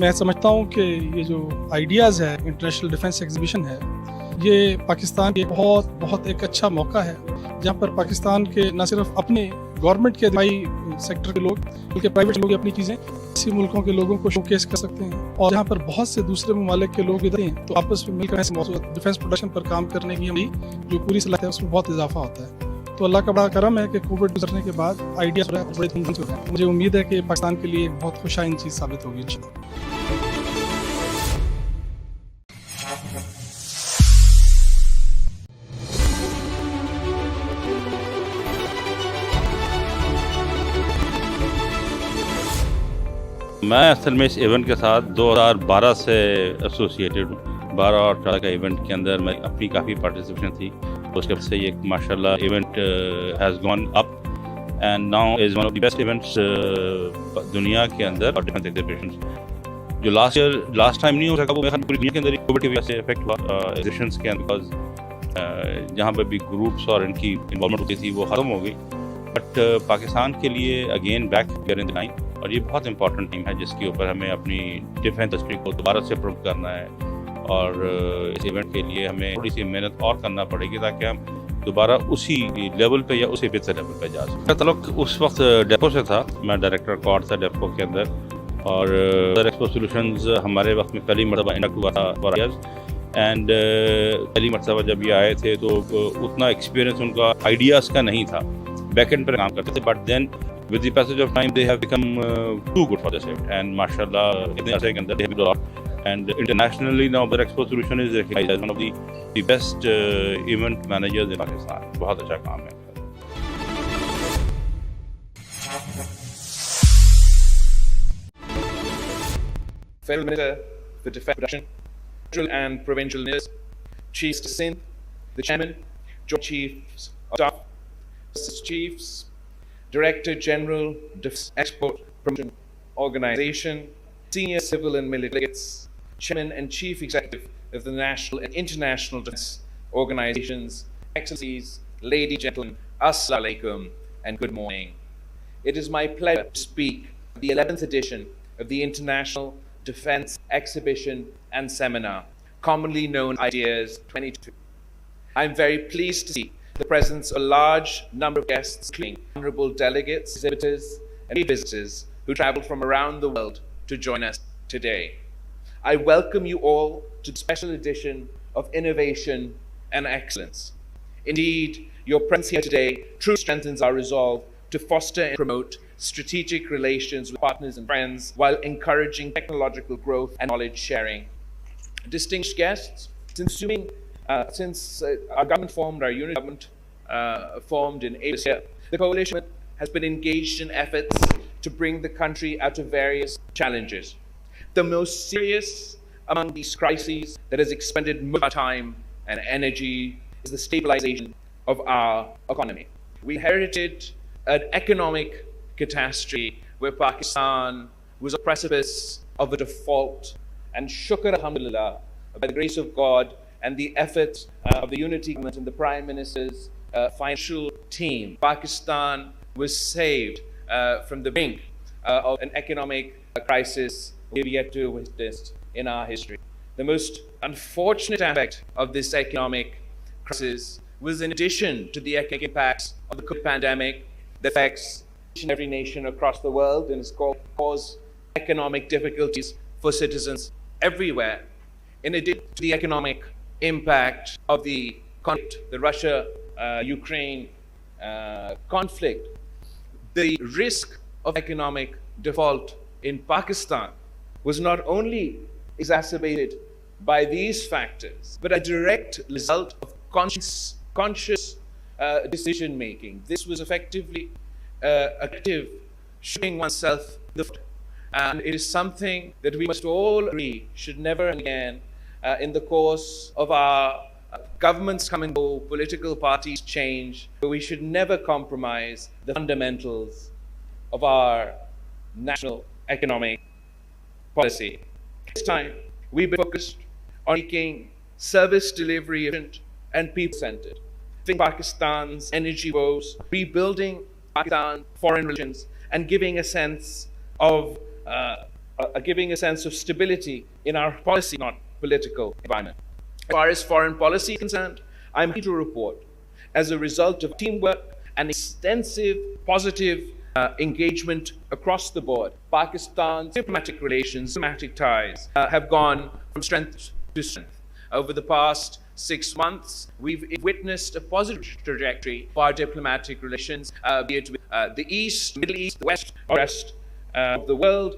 मैं समझता हूँ कि ये जो आइडियाज़ है, इंटरनेशनल डिफेंस एग्जीबिशन है, ये पाकिस्तान के बहुत एक अच्छा मौका है, जहाँ पर पाकिस्तान के न सिर्फ अपने गवर्नमेंट के दिफाई सेक्टर के लोग, बल्कि प्राइवेट लोग अपनी चीज़ें इसी मुल्कों के लोगों को शोकेस कर सकते हैं। और जहाँ पर बहुत से दूसरे ममालिक के लोग इधर हैं, तो आपस में मिलकर डिफेंस प्रोडक्शन पर काम करने की हमारी जो पूरी सलाहियत है उसमें बहुत इजाफा होता है। तो अल्लाह का बड़ा करम है कि कोविड गुजरने के बाद आइडिया बड़े धूमधाम से हो रहा है। मुझे उम्मीद है कि पाकिस्तान के लिए बहुत खुशाइन चीज़ साबित होगी इंशाअल्लाह। मैं असल में इस इवेंट के साथ 2012 से एसोसिएटेड हूँ। 12 और 18 का इवेंट के अंदर मैं अपनी काफ़ी पार्टिसिपेशन थी। उसके बाद से ये माशाल्लाह event has gone up and now is one of the best events दुनिया के अंदर और डिफेंस एग्जीबिशंस। जो लास्ट टाइम नहीं हो सका वो मेरे ख्याल पूरी दुनिया के अंदर कोविड की वजह से इफेक्ट हुआ एग्जीबिशंस के अंदर, बिकॉज जहाँ पर भी ग्रुप्स और इनकी इन्वॉल्वमेंट होती थी वो ख़त्म हो गई। बट पाकिस्तान के लिए again back in the line, और ये बहुत इंपॉर्टेंट टीम है जिसके ऊपर हमें अपनी डिफेंस इंडस्ट्री को दोबारा से प्रूव करना है। और इस इवेंट के लिए हमें थोड़ी सी मेहनत और करना पड़ेगी ताकि हम दोबारा उसी लेवल पे या उसी बेहतर लेवल पे जा सकें। तल्लुक उस वक्त डेपो से था, मैं डायरेक्टर कॉर्ड था डेपो के अंदर, और एक्सपो सॉल्यूशंस हमारे वक्त में पहली मरतबा इंडक्ट हुआ था फॉर ईयर्स। एंड पहली मरतबा जब ये आए थे तो उतना एक्सपीरियंस उनका आइडियाज़ का नहीं था, बैक एंड पर काम करते थे। But then with the passage of time they have become too good for this event, and mashallah itne arse ke andar they have grown up, and internationally now their expo solution is recognized as one of the best event managers in Pakistan. bahut acha kaam hai. Federal Minister for Defence Production, Federal and Provincial Ministers, Chiefs to Sindh, the Chairman, Joint Chiefs of Staff, Chiefs, Director General, Defense Export Promotion Organization, Senior Civil and Military Delegates, Chairman and Chief Executive of the National and International Defense Organizations, Excellencies, ladies and gentlemen, Assalamu alaikum and good morning. It is my pleasure to speak at the 11th edition of the International Defense Exhibition and Seminar, commonly known as Ideas 22. I am very pleased to see the presence of a large number of guests, including honorable delegates, exhibitors, and visitors who traveled from around the world to join us today. I welcome you all to the special edition of Innovation and Excellence. Indeed, your presence here today truly strengthens our resolve to foster and promote strategic relations with partners and friends while encouraging technological growth and knowledge sharing. Distinguished guests, since our government formed, our unit government formed in April this year, the coalition has been engaged in efforts to bring the country out of various challenges. The most serious among these crises that has expended much time and energy is the stabilization of our economy. We inherited an economic catastrophe where Pakistan was on the precipice of a default, and shukr alhamdulillah, by the grace of God and the efforts of the unity government and the Prime Minister's financial team, Pakistan was saved from the brink of an economic crisis we have yet to witness in our history. The most unfortunate aspect of this economic crisis was, in addition to the economic impacts of the COVID pandemic that affects each and every nation across the world and has caused economic difficulties for citizens everywhere, in addition to the economic impact of the conflict, the Russia-Ukraine conflict, the risk of economic default in Pakistan was not only exacerbated by these factors, but a direct result of conscious decision making. This was effectively active shooting oneself in the foot, and it is something that we must all agree should never again, in the course of our governments come and go, political parties change, but we should never compromise the fundamentals of our national economic policy. This time, we've been focused on making service delivery efficient and people-centered, fixing Pakistan's energy woes, rebuilding Pakistan's foreign relations, and giving a sense of giving a sense of stability in our policy, not political environment. As far as foreign policy is concerned, I'm happy to report, as a result of teamwork and extensive positive engagement across the board, Pakistan's diplomatic relations, diplomatic ties have gone from strength to strength. Over the past 6 months, we've witnessed a positive trajectory of our diplomatic relations, be it with the East, Middle East, the West, or rest of the world,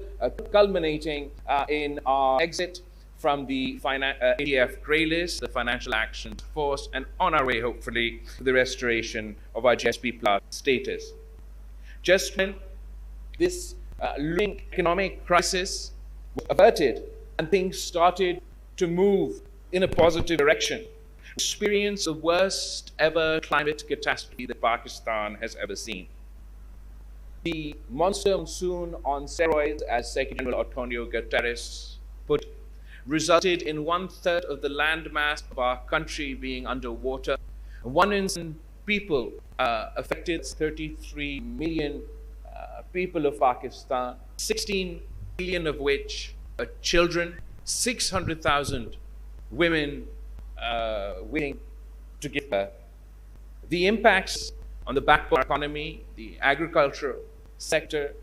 culminating in our exit from the ADF grey list, the Financial Action Force, and on our way, hopefully, to the restoration of our GSP Plus status. Just when this looming economic crisis was averted and things started to move in a positive direction, we experienced the worst ever climate catastrophe that Pakistan has ever seen. The monsoon on steroids, as Secretary General Antonio Guterres put it, resulted in 1/3 of the landmass of our country being underwater. 1 in 7 people affected, 33 million people of Pakistan, 16 million of which are children, 600,000 women willing to give birth. The impacts on the backbone of our economy, the agricultural sector,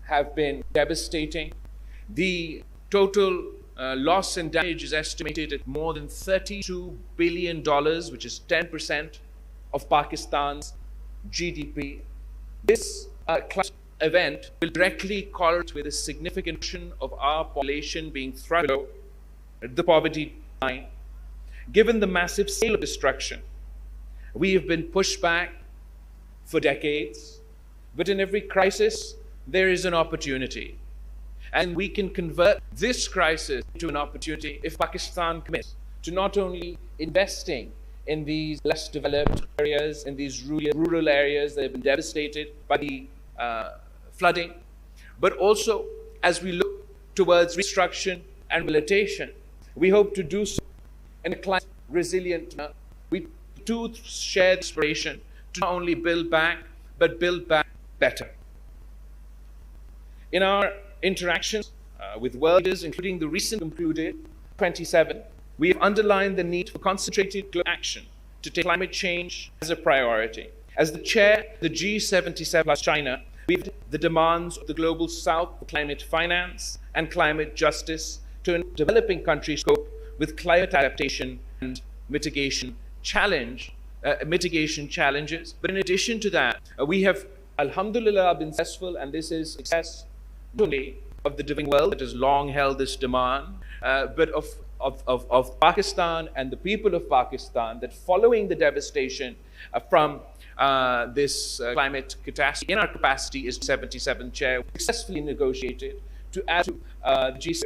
have been devastating. The total loss and damage is estimated at more than $32 billion, which is 10% of Pakistan's GDP. This climate event will directly correlate with a significant portion of our population being thrust below the poverty line. Given the massive scale of destruction, we have been pushed back for decades, but in every crisis, there is an opportunity. And we can convert this crisis into an opportunity if Pakistan commits to not only investing in these less developed areas, in these rural areas that have been devastated by the flooding, but also as we look towards reconstruction and rehabilitation, we hope to do so in a climate resilient manner. We too share the inspiration to not only build back, but build back better. In our interactions with world leaders, including the recent concluded 27, we have underlined the need for concentrated global action to take climate change as a priority. As the chair of the G77 plus China, we've the demands of the global south for climate finance and climate justice to developing countries cope with climate adaptation and mitigation challenges. But in addition to that, we have, alhamdulillah, been successful, and this is success not only of the developing world that has long held this demand, but of Pakistan and the people of Pakistan, that following the devastation from this climate catastrophe, in our capacity as 77 chair, we successfully negotiated to add to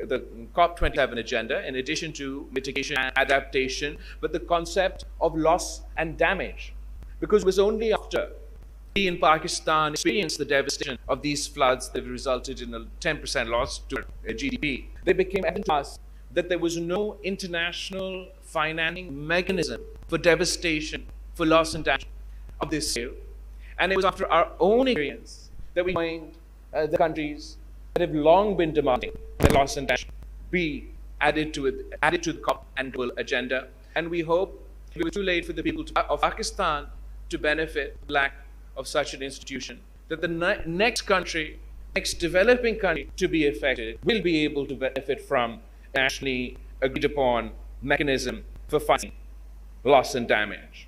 the COP27 agenda, in addition to mitigation and adaptation, but the concept of loss and damage. Because it was only after we in Pakistan experienced the devastation of these floods that resulted in a 10% loss to our GDP, they became evident to us that there was no international financing mechanism for devastation, for loss and damage of this scale. And it was after our own experience that we joined the countries that have long been demanding that loss and damage be added to the COP and global agenda. And we hope it was too late for the people of Pakistan to benefit the lack of such an institution, that the next developing country to be affected will be able to benefit from a nationally agreed upon mechanism for fighting loss and damage.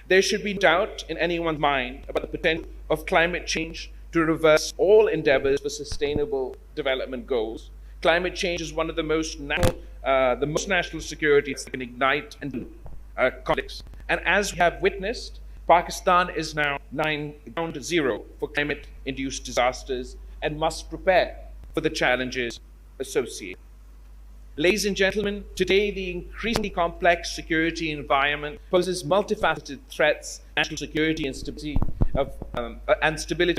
There should be doubt in anyone's mind about the potential of climate change to reverse all endeavors for sustainable development goals. Climate change is one of the most national security that can ignite and conflicts. And as we have witnessed, Pakistan is now ground zero for climate-induced disasters and must prepare for the challenges associated. Ladies and gentlemen, today the increasingly complex security environment poses multifaceted threats to national security and stability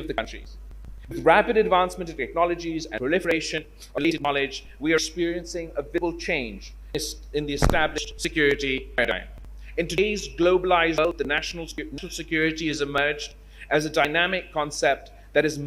of the countries. With rapid advancement in technologies and proliferation of related knowledge, we are experiencing a visible change in the established security paradigm. In today's globalized world, the national security has emerged as a dynamic concept that is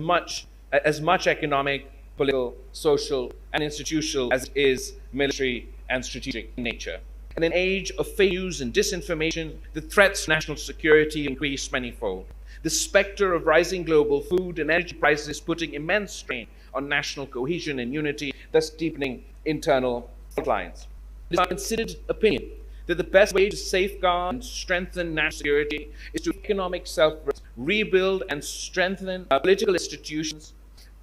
as much economic political, social, and institutional as it is military and strategic in nature. In an age of fake news and disinformation, the threats to national security increase manifold. The specter of rising global food and energy prices is putting immense strain on national cohesion and unity, thus deepening internal fault lines. It is my considered opinion that the best way to safeguard and strengthen national security is to economic self-reliance, rebuild and strengthen our political institutions,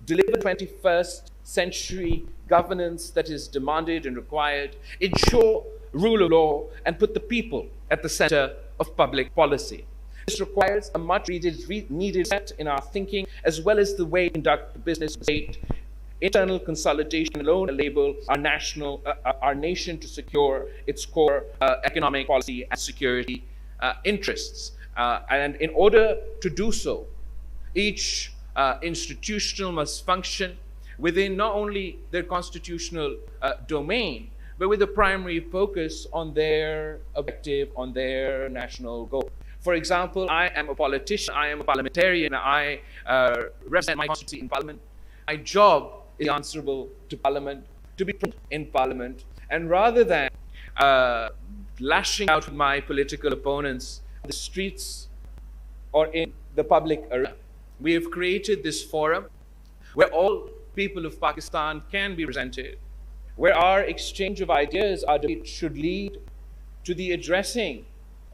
deliver 21st century governance that is demanded and required, ensure rule of law, and put the people at the center of public policy. This requires a much needed set in our thinking, as well as the way we conduct the business of the state. Internal consolidation alone enable our nation to secure its core economic policy and security interests. And in order to do so, each institution must function within not only their constitutional domain, but with a primary focus on their objective, on their national goal. For example, I am a politician, I am a parliamentarian, I represent my constituency in Parliament. My job is answerable to Parliament, to be present in Parliament, and rather than lashing out with my political opponents in the streets or in the public arena, we have created this forum where all people of Pakistan can be presented, where our exchange of ideas, our debate should lead to the addressing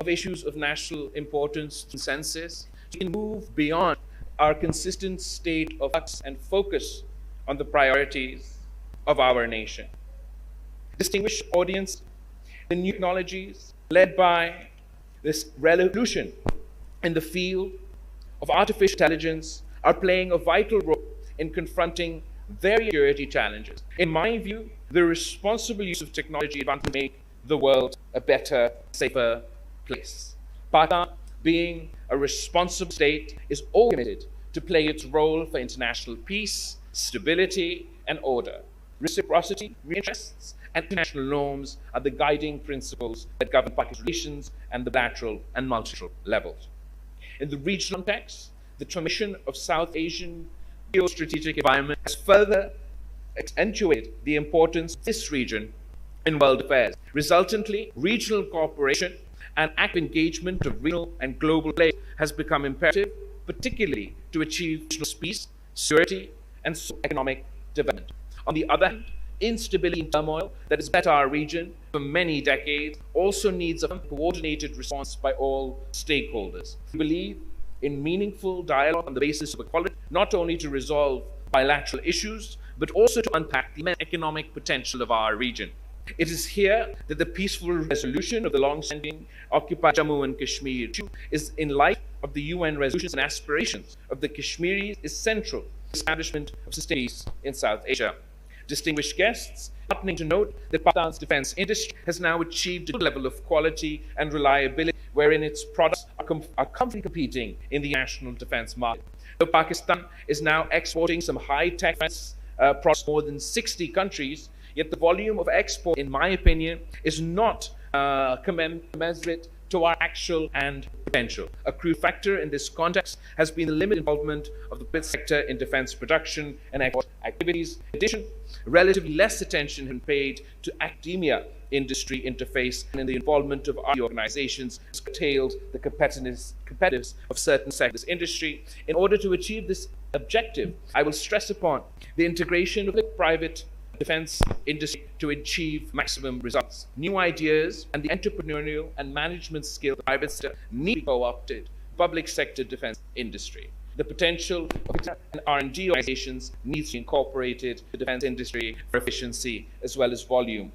of issues of national importance, consensus, to move beyond our consistent state of flux and focus on the priorities of our nation. Distinguished audience, the new technologies led by this revolution in the field of artificial intelligence are playing a vital role in confronting various security challenges. In my view, the responsible use of technology advances make the world a better, safer place. Pakistan, being a responsible state, is all committed to play its role for international peace, stability, and order. Reciprocity, interests, and international norms are the guiding principles that govern Pakistan's relations and the bilateral and multilateral levels. In the regional context, the transformation of South Asian geostrategic environment has further accentuated the importance of this region in world affairs. Resultantly, regional cooperation and active engagement of regional and global players has become imperative, particularly to achieve regional peace, security, and economic development. On the other hand, instability and turmoil that has beset our region for many decades also needs a coordinated response by all stakeholders. We believe in meaningful dialogue on the basis of equality, not only to resolve bilateral issues, but also to unpack the immense economic potential of our region. It is here that the peaceful resolution of the long-standing occupied Jammu and Kashmir issue is, in light of the UN resolutions and aspirations of the Kashmiris, is central to the establishment of sustained peace in South Asia. Distinguished guests, heartening to note that Pakistan's defense industry has now achieved a good level of quality and reliability, wherein its products are comfortably competing in the national defense market. Though Pakistan is now exporting some high-tech defense products to more than 60 countries, yet the volume of export, in my opinion, is not commensurate to our actual and potential. A crucial factor in this context has been the limited involvement of the private sector in defense production and export activities. In addition, relatively less attention has been paid to academia industry interface, and in the involvement of R&D organizations has curtailed the competitiveness of certain sectors of this industry. In order to achieve this objective, I will stress upon the integration of the private defense industry to achieve maximum results. New ideas and the entrepreneurial and management skill of the private sector need to be co-opted public sector defense industry. The potential of R&D organizations needs to be incorporated to the defense industry for efficiency as well as volume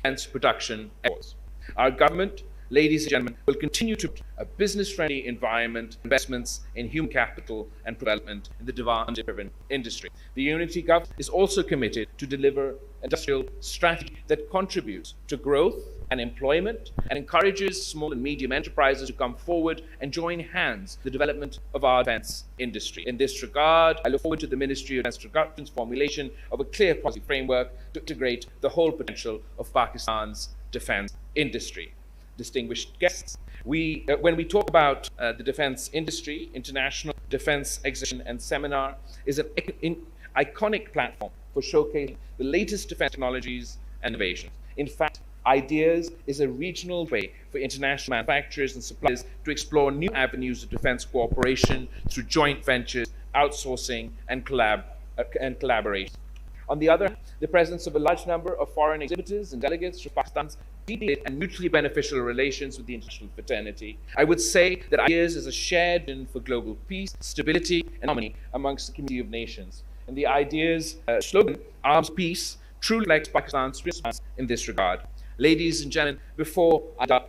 and production efforts. Our government, ladies and gentlemen, will continue to promote a business-friendly environment, investments in human capital and development in the demand-driven industry. The unity government is also committed to deliver an industrial strategy that contributes to growth and employment and encourages small and medium enterprises to come forward and join hands in the development of our defense industry. In this regard, I look forward to the Ministry of Defense Production's formulation of a clear policy framework to integrate the whole potential of Pakistan's defense industry. Distinguished guests, when we talk about the defense industry, International Defense Exhibition and Seminar is iconic platform for showcasing the latest defense technologies and innovations. In fact, Ideas is a regional way for international manufacturers and suppliers to explore new avenues of defense cooperation through joint ventures, outsourcing, and collaboration. On the other hand, the presence of a large number of foreign exhibitors and delegates from Pakistan's deep and mutually beneficial relations with the international fraternity, I would say that Ideas is a shared vision for global peace, stability, and harmony amongst the community of nations. And the Ideas slogan, Arms Peace, truly reflects Pakistan's response in this regard. Ladies and gentlemen, before I start,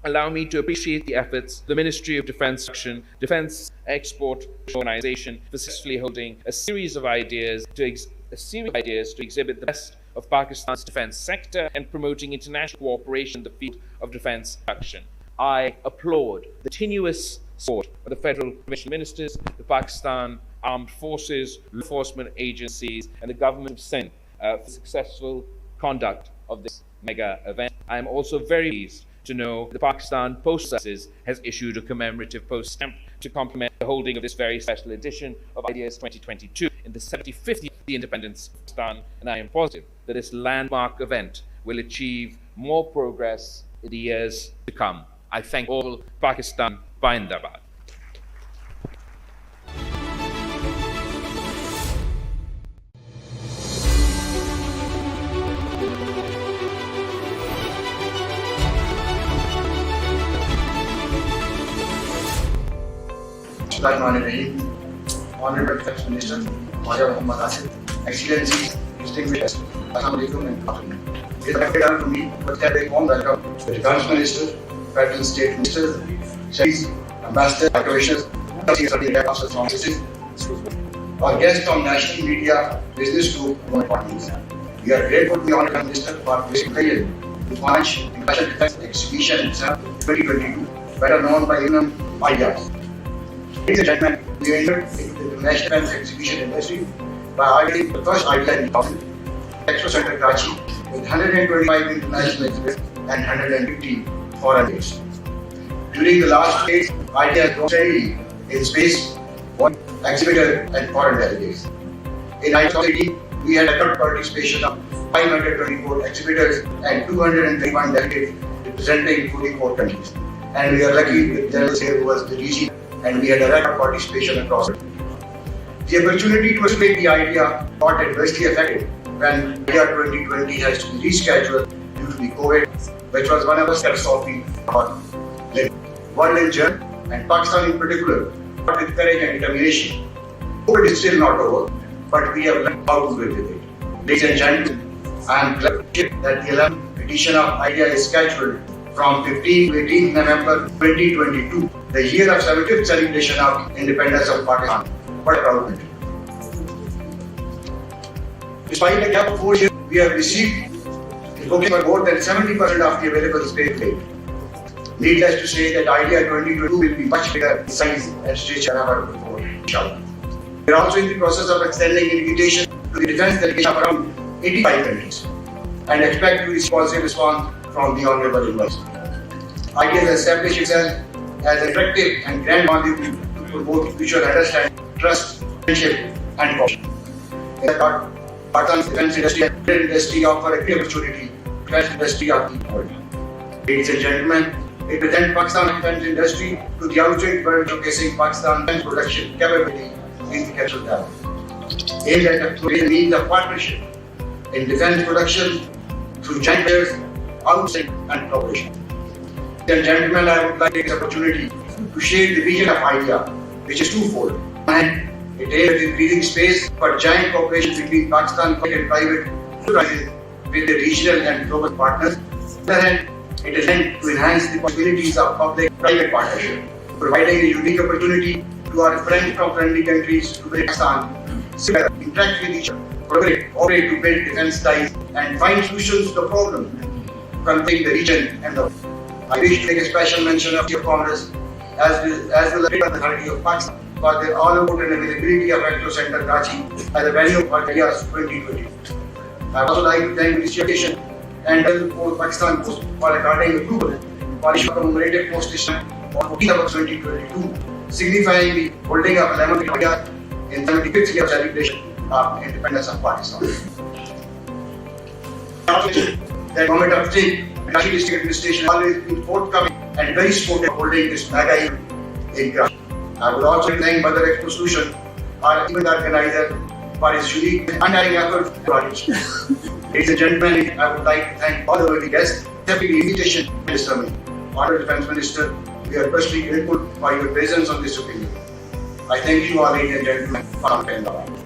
allow me to appreciate the efforts of the Ministry of Defense Action, Defense Export Organization, for successfully holding a series of ideas to exhibit the best of Pakistan's defense sector and promoting international cooperation in the field of defense production. I applaud the continuous support of the Federal Provincial Ministers, the Pakistan Armed Forces, law enforcement agencies, and the government of Sindh for successful conduct of this mega event. I am also very pleased to know the Pakistan Post Services has issued a commemorative post stamp to complement the holding of this very special edition of Ideas 2022 in the 75th year of the independence of Pakistan, and I am positive that this landmark event will achieve more progress in the years to come. I thank all. Pakistan Zindabad. Honorable Defense Minister, Major Muhammad Asif, Excellencies, distinguished guests, Assalamu alaikum and afternoon. It is a great honor to me to extend a warm welcome to the Defense Minister, Federal State Ministers, Sheikhs, Ambassadors, High Commissioners, officers from cities, our guests from national media, business group, and parties. We are grateful to the Honorable Minister for placing failure to launch the International Defense Exhibition itself 2022, better known by the name Ideas. Ladies and gentlemen, we entered into the National Defense Exhibition industry by highlighting the first idea in the Expo Center Karachi with 125 international exhibitors and 150 foreign guests. During the last days, ideas grown steadily in space, one exhibitor and foreign delegates. In ICT, we had a record participation of 524 exhibitors and 231 delegates representing 44 countries. And we are lucky with General Sir who was the DG, and we had a record participation across it. The opportunity to explain the idea got adversely affected when Idea 2020 has to be rescheduled due to the COVID, which was one of the catastrophic world in general and Pakistan in particular, but with courage and determination. COVID is still not over, but we have learned how to live with it. Ladies and gentlemen, I am glad that the 11th edition of Idea is scheduled from 15 to 18 November 2022, the year of 75th celebration of independence of Pakistan. What a proud moment. Despite a gap of 4 years, we have received booking for more than 70% of the available space today. Needless to say that Idea 2022 will be much bigger in size and stage than ever before, inshallah. We are also in the process of extending invitation to the defense delegation of around 85 countries and expect to receive positive response from the Honorable Investors. Idea has established itself as an effective and grand conduit to promote mutual understanding, trust, friendship, and cooperation. In that Pakistan's defense industry offer a great opportunity to defense industry of the world. Ladies and gentlemen, it presents Pakistan's defense industry to the outside world, showcasing Pakistan's defense production capability in the capital talent. Aimed at exploring the needs of partnership in defense production through joint ventures, outside and cooperation. Ladies and gentlemen, I would like to take this opportunity to share the vision of Idea, which is twofold. And it aims at increasing space for joint cooperation between Pakistan and private enterprises with the regional and global partners. On the other hand, it is meant to enhance the possibilities of public-private partnership, providing a unique opportunity to our friends from friendly countries to bring Pakistan together, interact with each other, cooperate to build defense ties, and find solutions to the problem confronting the region and the world. I wish to make a special mention of your Congress as well as the authority of Pakistan for their all-important availability of Expo Center Karachi as a venue for Ideas 2020. I would also like to thank the Administration and for Pakistan Post for according approval for issue commemorative post stamp on 14th August 2022, signifying the holding of 11th Idea in 75th year celebration of independence of Pakistan. The government of state and Karachi district administration have always been forthcoming and very supportive of holding this mega event in Karachi. I would also thank Badar Expo Solution, our event organizer, for his unique and untiring effort for Karachi. Ladies and gentlemen, I would like to thank all the guests, accepting the invitation, Minister Me. Honourable Defence Minister, we are personally grateful for your presence on this occasion. I thank you all, ladies and gentlemen, for attending.